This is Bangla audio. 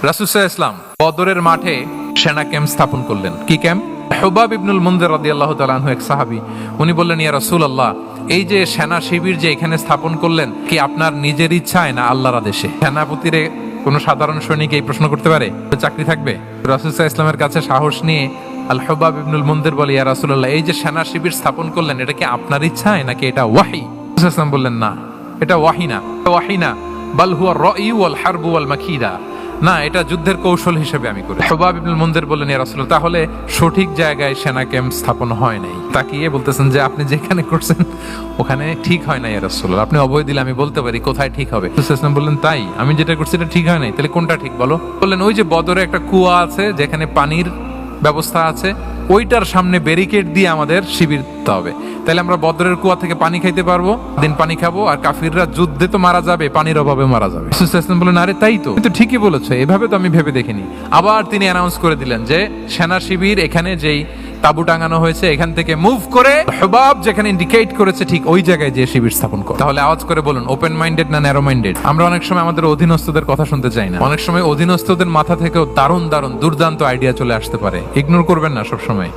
রাসূল সাল্লাল্লাহু আলাইহি ওয়াসাল্লাম বদরের মাঠে সেনা ক্যাম্প স্থাপন করলেন। কি ক্যাম্প? হুবাব ইবনুল মুনজির রাদিয়াল্লাহু তাআলা আনহু এক সাহাবী, উনি বললেন, ইয়া রাসূলুল্লাহ, এই যে সেনা শিবির যে এখানে স্থাপন করলেন, কি আপনার নিজের ইচ্ছায় না আল্লাহর আদেশে? সেনাপতিরে কোন সাধারণ সৈনিক এই প্রশ্ন করতে পারে? চাকরি থাকবে? রাসূল সাল্লাল্লাহু আলাইহি ওয়াসাল্লামের কাছে সাহস নিয়ে আল হুবাব ইবনুল মুনজির বলে, ইয়া রাসূলুল্লাহ, এই যে সেনা শিবির স্থাপন করলেন, এটা কি আপনার ইচ্ছায় নাকি এটা ওয়াহী? রাসূল সাল্লাল্লাহু আলাইহি ওয়াসাল্লাম বললেন, না, এটা ওয়াহী না, ওয়াহী না, বাল হুয়া রাই ওয়াল হারব ওয়াল মাকিদা, না, এটা যুদ্ধের কৌশল হিসেবে আমি করি। হুবাব ইবনুল মুনজির বললেন, ইয়া রাসূলুল্লাহ, তাহলে সঠিক জায়গায় সেনা ক্যাম্প স্থাপন হয় নাই। তাকিয়ে বলতেছেন যে আপনি যেখানে করছেন ওখানে ঠিক হয় না ইয়া রাসূলুল্লাহ, আপনি অভয় দিলে আমি বলতে পারি কোথায় ঠিক হবে। রাসূল সাল্লাল্লাহু আলাইহি ওয়াসাল্লাম বললেন, তাই? আমি যেটা করছি এটা ঠিক হয় নাই, তাহলে কোনটা ঠিক বলো? বললেন, ওই যে বদরে একটা কুয়া আছে যেখানে পানির ব্যবস্থা আছে, ওইটার সামনে ব্যারিকেড দিয়ে আমাদের শিবির দিতে হবে, তাহলে আমরা বদরের কুয়া থেকে পানি খাইতে পারবো, দিন পানি খাবো, আর কাফিররা যুদ্ধে তো মারা যাবে, পানির অভাবে মারা যাবে। রাসূল সাল্লাল্লাহু আলাইহি ওয়াসাল্লাম বললেন, আরে তাই তো, কিন্তু ঠিকই বলেছো, এভাবে তো আমি ভেবে দেখিনি। আবার তিনি অ্যানাউন্স করে দিলেন যে সেনা শিবির এখানে যেই তাবু টাঙানো হয়েছে এখান থেকে মুভ করে হুবাব যেখানে ইন্ডিকেট করেছে ঠিক ওই জায়গায় যে শিবির স্থাপন করো। তাহলে আওয়াজ করে বলুন, ওপেন মাইন্ডেড না ন্যারো মাইন্ডেড? আমরা অনেক সময় আমাদের অধীনস্থদের কথা শুনতে চাই না, অনেক সময় অধীনস্থদের মাথা থেকেও দারুণ দারুণ দুর্দান্ত আইডিয়া চলে আসতে পারে, ইগনোর করবেন না সবসময়।